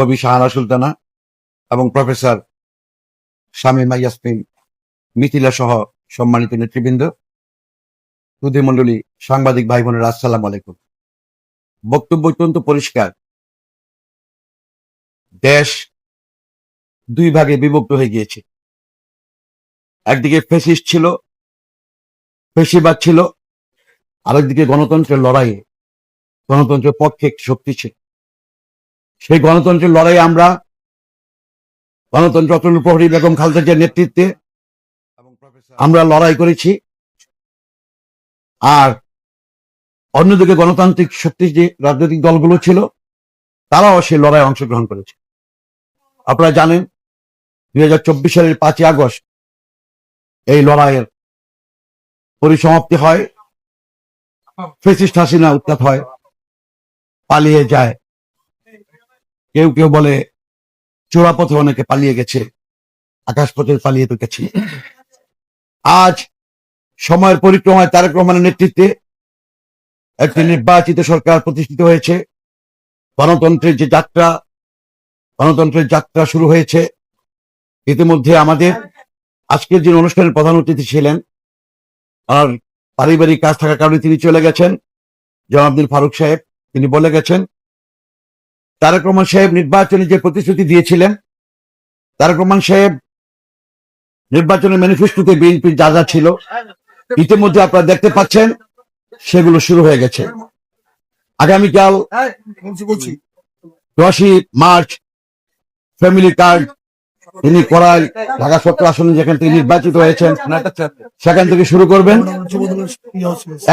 কবি শাহানা সুলতানা এবং প্রফেসর শামীমা ইয়াসমিন মিথিলা সহ সম্মানিত নেতৃবৃন্দ, সুধী মণ্ডলী, সাংবাদিক ভাই বোনেরা, আসসালামু আলাইকুম। বক্তব্য অত্যন্ত পরিষ্কার। দেশ দুই ভাগে বিভক্ত হয়ে গিয়েছে। একদিকে ফ্যাসিস্ট ছিল, ফ্যাসিবাদ ছিল, আরেকদিকে গণতন্ত্রের লড়াইয়ে, গণতন্ত্রের পক্ষে একটি শক্তি ছিল। সেই গণতন্ত্রের লড়াইয়ে আমরা গণতন্ত্র অতুল প্রহরী বেগম খালেদা জিয়ার নেতৃত্বে আমরা লড়াই করেছি। আর অন্যদিকে গণতান্ত্রিক শক্তি যে রাজনৈতিক দলগুলো ছিল তারাও সেই লড়াইয়ে অংশগ্রহণ করেছে। আপনারা জানেন 2024 সালের 5ই আগস্ট এই লড়াইয়ের পরিসমাপ্তি হয়। ফ্যাসিস্ট হাসিনা উৎখাত হয়, পালিয়ে যায়। কেউ কেউ বলে চোরাপথে অনেকে পালিয়ে গেছে, আকাশপথে পালিয়ে তো গেছে। আজ সময়ের পরিক্রমায় তারেক রহমানের নেতৃত্বে একটি নির্বাচিত সরকার প্রতিষ্ঠিত হয়েছে। গণতন্ত্রের যাত্রা শুরু হয়েছে। ইতিমধ্যে আমাদের আজকের যে অনুষ্ঠানের প্রধান অতিথি ছিলেন, আর পারিবারিক কাজ থাকার কারণে তিনি চলে গেছেন, জনাব আব্দুল ফারুক সাহেব, তিনি বলে গেছেন তারেক রহমান সাহেব নির্বাচনে যে প্রতিশ্রুতি দিয়েছিলেন, তারেক রহমান সাহেব নির্বাচনের ম্যানিফেস্টোতে বিএনপির যা যা ছিল ইতিমধ্যে আপনারা দেখতে পাচ্ছেন সেগুলো শুরু হয়ে গেছে। আগামীকাল 10ই মার্চ ফ্যামিলি কার্ড তিনি করায় ঢাকা 17 আসনে যেখান থেকে নির্বাচিত হয়েছেন সেখান থেকে শুরু করবেন।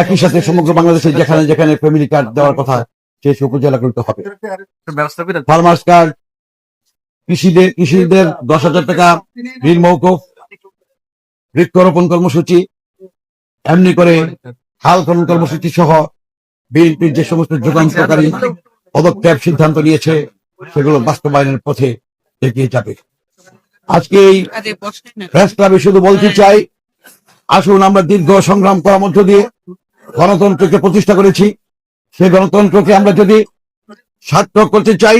একই সাথে সমগ্র বাংলাদেশে যেখানে যেখানে ফ্যামিলি কার্ড দেওয়ার কথা সেই উপজেলা করতে হবে। ফার্মার্স কার্ড, কৃষিদের 10,000 টাকা ঋণ মওকুফ, বৃক্ষরোপণ কর্মসূচি, এমনি করে হাল খনন কর্মসূচি সহ বিএনপির যে সমস্ত যুগান্তকারী পদক্ষেপ সিদ্ধান্ত নিয়েছে সেগুলো বাস্তবায়নের পথে এগিয়ে যাবে। আজকে এই প্রেস ক্লাবে শুধু বলতে চাই, আসুন আমরা দীর্ঘ সংগ্রাম করার মধ্য দিয়ে গণতন্ত্রকে প্রতিষ্ঠা করেছি। সেই গণতন্ত্রকে আমরা যদি সার্থক করতে চাই,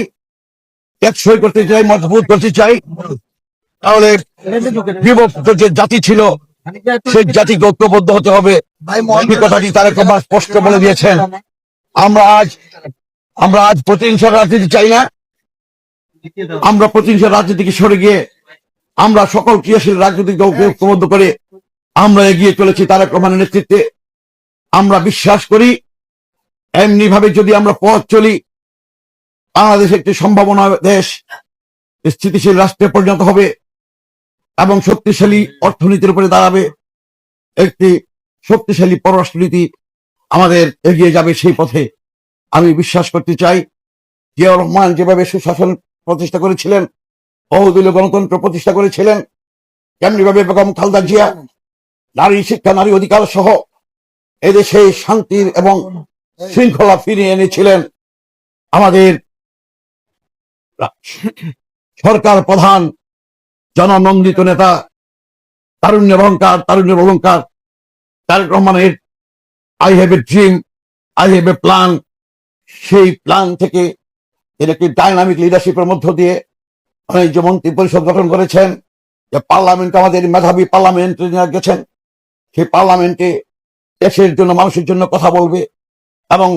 টেকসই করতে চাই, মজবুত করতে চাই, তাহলে বিভক্ত যে জাতি ছিল সেই জাতিকে ঐক্যবদ্ধ হতে হবে। এই কথাটি তারেক রহমান স্পষ্ট বলে দিয়েছেন। আমরা আজ প্রতিহিংসার রাজনীতি চাই না। আমরা প্রতিহিংসার রাজনীতিকে সরে গিয়ে আমরা সকল ক্রিয়াশীল রাজনৈতিক দলকে ঐক্যবদ্ধ করে আমরা এগিয়ে চলেছি তারেক রহমানের নেতৃত্বে। আমরা বিশ্বাস করি এমনি ভাবে যদি আমরা পথ চলি, বাংলাদেশ একটি সম্ভাবনা দেশ, স্থিতিশীল রাষ্ট্রে পরিণত হবে এবং শক্তিশালী অর্থনীতির উপরে দাঁড়াবে। একটি শক্তিশালী পররাষ্ট্রনীতি আমাদের এগিয়ে যাবে সেই পথে। আমি বিশ্বাস করতে চাই জিয়াউর রহমান যেভাবে সুশাসন প্রতিষ্ঠা করেছিলেন, বহুদলীয় গণতন্ত্র প্রতিষ্ঠা করেছিলেন, তেমনি ভাবে বেগম খালেদা জিয়া নারী শিক্ষা, নারী অধিকার সহ এদেশে শান্তির এবং শৃঙ্খলা ফিরিয়ে এনেছিলেন। আমাদের সরকার প্রধান জননন্দিত নেতা, তারুণ্যের অলংকার তারেক রহমানের I have a dream, I have a plan, সেই প্ল্যান থেকে একটি ডাইনামিক লিডারশিপের মধ্য দিয়ে অনেক যে মন্ত্রী পরিষদ গঠন করেছেন, যে পার্লামেন্ট আমাদের মেধাবী পার্লামেন্টে গেছেন, সেই পার্লামেন্টে দেশের জন্য, মানুষের জন্য কথা বলবে এবং